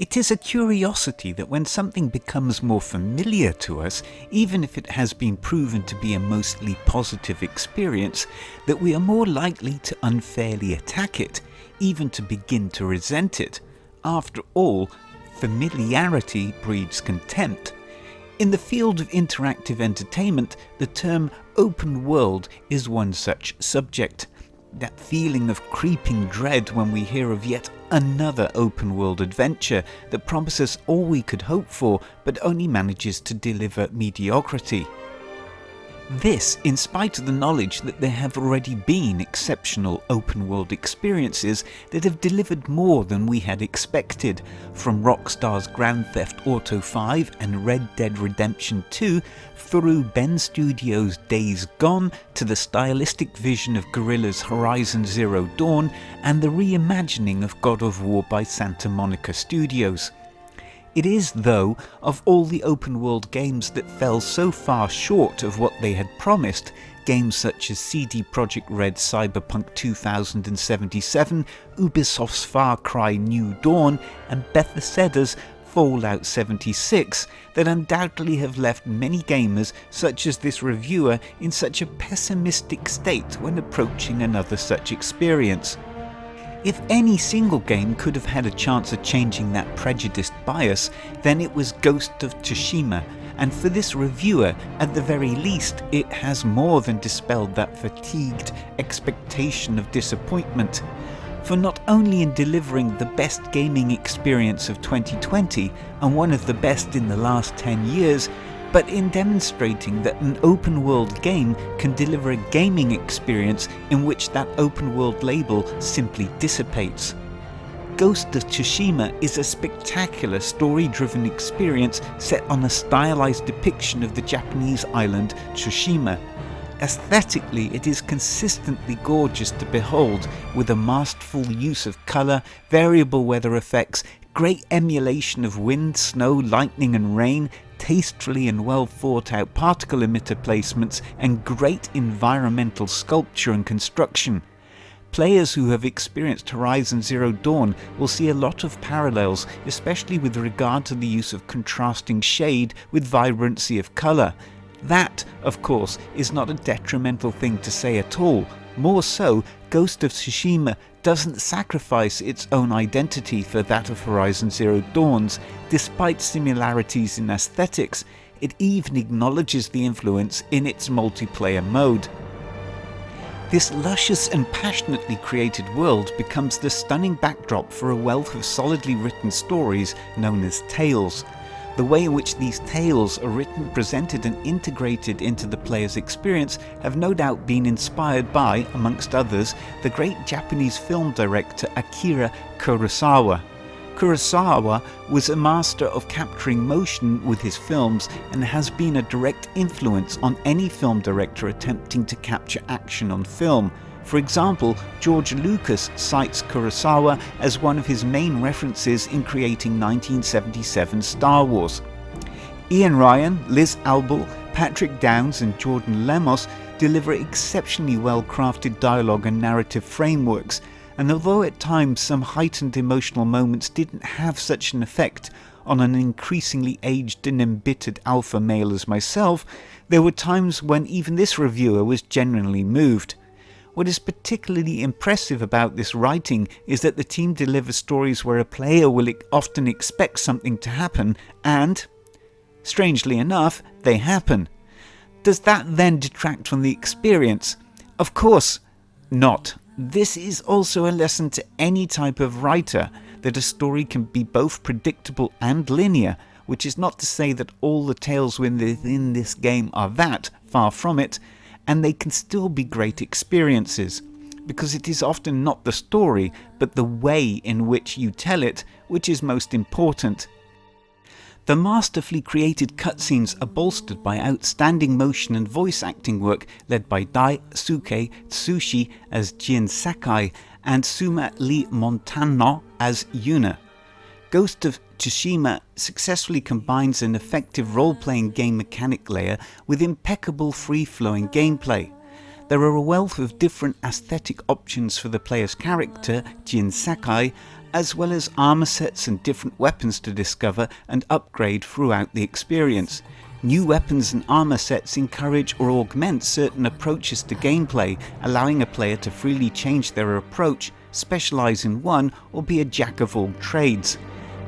It is a curiosity that when something becomes more familiar to us, even if it has been proven to be a mostly positive experience, that we are more likely to unfairly attack it, even to begin to resent it. After all, familiarity breeds contempt. In the field of interactive entertainment, the term open world is one such subject. That feeling of creeping dread when we hear of yet another open world adventure that promises all we could hope for but only manages to deliver mediocrity. This, in spite of the knowledge that there have already been exceptional open world experiences that have delivered more than we had expected, from Rockstar's Grand Theft Auto 5 and Red Dead Redemption 2, through Ben Studios' Days Gone to the stylistic vision of Guerrilla's Horizon Zero Dawn and the reimagining of God of War by Santa Monica Studios. It is, though, of all the open world games that fell so far short of what they had promised, games such as CD Projekt Red's Cyberpunk 2077, Ubisoft's Far Cry New Dawn, and Bethesda's Fallout 76, that undoubtedly have left many gamers such as this reviewer in such a pessimistic state when approaching another such experience. If any single game could have had a chance of changing that prejudiced bias, then it was Ghost of Tsushima, and for this reviewer, at the very least, it has more than dispelled that fatigued expectation of disappointment. For not only in delivering the best gaming experience of 2020, and one of the best in the last 10 years, but in demonstrating that an open world game can deliver a gaming experience in which that open world label simply dissipates. Ghost of Tsushima is a spectacular story-driven experience set on a stylized depiction of the Japanese island Tsushima. Aesthetically, it is consistently gorgeous to behold, with a masterful use of colour, variable weather effects, great emulation of wind, snow, lightning and rain, tastefully and well thought out particle emitter placements, and great environmental sculpture and construction. Players who have experienced Horizon Zero Dawn will see a lot of parallels, especially with regard to the use of contrasting shade with vibrancy of colour. That, of course, is not a detrimental thing to say at all. More so, Ghost of Tsushima doesn't sacrifice its own identity for that of Horizon Zero Dawn's. Despite similarities in aesthetics, it even acknowledges the influence in its multiplayer mode. This luscious and passionately created world becomes the stunning backdrop for a wealth of solidly written stories known as tales. The way in which these tales are written, presented and integrated into the player's experience have no doubt been inspired by, amongst others, the great Japanese film director Akira Kurosawa. Kurosawa was a master of capturing motion with his films and has been a direct influence on any film director attempting to capture action on film. For example, George Lucas cites Kurosawa as one of his main references in creating 1977's Star Wars. Ian Ryan, Liz Albel, Patrick Downes and Jordan Lemos deliver exceptionally well-crafted dialogue and narrative frameworks, and although at times some heightened emotional moments didn't have such an effect on an increasingly aged and embittered alpha male as myself, there were times when even this reviewer was genuinely moved. What is particularly impressive about this writing is that the team delivers stories where a player will often expect something to happen and, strangely enough, they happen. Does that then detract from the experience? Of course not. This is also a lesson to any type of writer that a story can be both predictable and linear, which is not to say that all the tales within this game are that, far from it, and they can still be great experiences, because it is often not the story, but the way in which you tell it, which is most important. The masterfully created cutscenes are bolstered by outstanding motion and voice acting work led by Daisuke Tsushi as Jin Sakai and Suma Lee Montano as Yuna. Ghost of Tsushima successfully combines an effective role-playing game mechanic layer with impeccable free-flowing gameplay. There are a wealth of different aesthetic options for the player's character, Jin Sakai, as well as armor sets and different weapons to discover and upgrade throughout the experience. New weapons and armor sets encourage or augment certain approaches to gameplay, allowing a player to freely change their approach, specialize in one, or be a jack of all trades.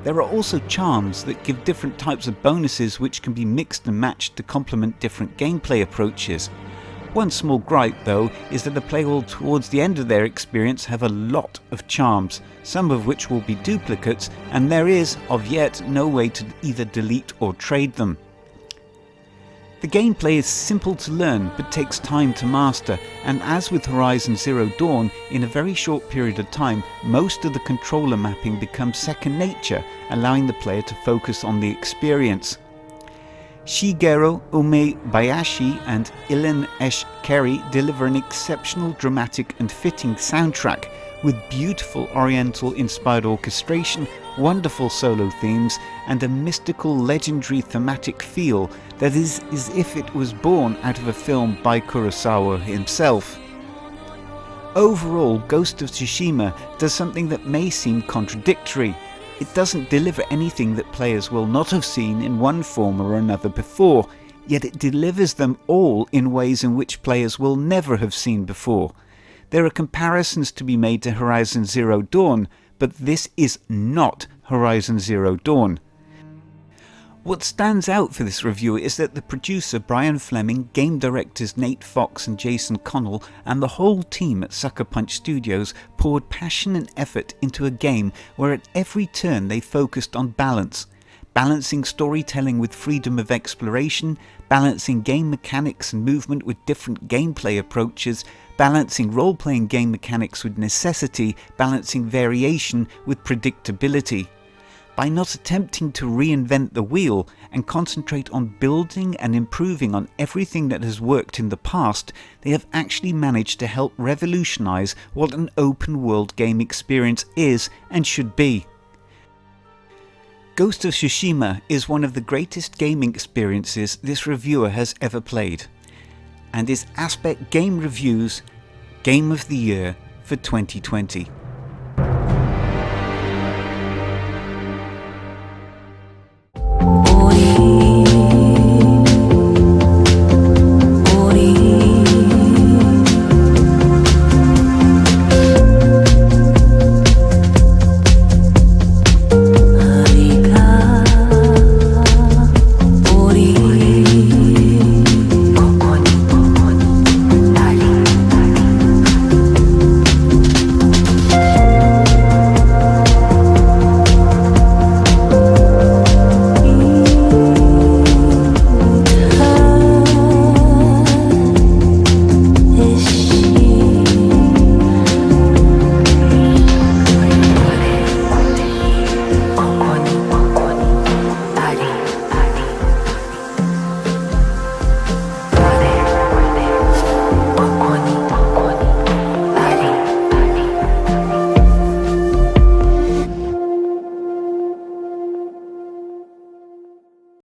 There are also charms that give different types of bonuses which can be mixed and matched to complement different gameplay approaches. One small gripe though is that the player will towards the end of their experience have a lot of charms, some of which will be duplicates, and there is, of yet, no way to either delete or trade them. The gameplay is simple to learn but takes time to master, and as with Horizon Zero Dawn, in a very short period of time most of the controller mapping becomes second nature, allowing the player to focus on the experience. Shigeru Umebayashi and Ilan Esh Kerry deliver an exceptional, dramatic and fitting soundtrack with beautiful Oriental-inspired orchestration, wonderful solo themes, and a mystical, legendary thematic feel that is as if it was born out of a film by Kurosawa himself. Overall, Ghost of Tsushima does something that may seem contradictory. It doesn't deliver anything that players will not have seen in one form or another before, yet it delivers them all in ways in which players will never have seen before. There are comparisons to be made to Horizon Zero Dawn, but this is not Horizon Zero Dawn. What stands out for this review is that the producer Brian Fleming, game directors Nate Fox and Jason Connell, and the whole team at Sucker Punch Studios poured passion and effort into a game where at every turn they focused on balance. Balancing storytelling with freedom of exploration, balancing game mechanics and movement with different gameplay approaches, balancing role-playing game mechanics with necessity, balancing variation with predictability. By not attempting to reinvent the wheel and concentrate on building and improving on everything that has worked in the past, they have actually managed to help revolutionize what an open-world game experience is and should be. Ghost of Tsushima is one of the greatest gaming experiences this reviewer has ever played, and is Aspect Game Reviews Game of the Year for 2020.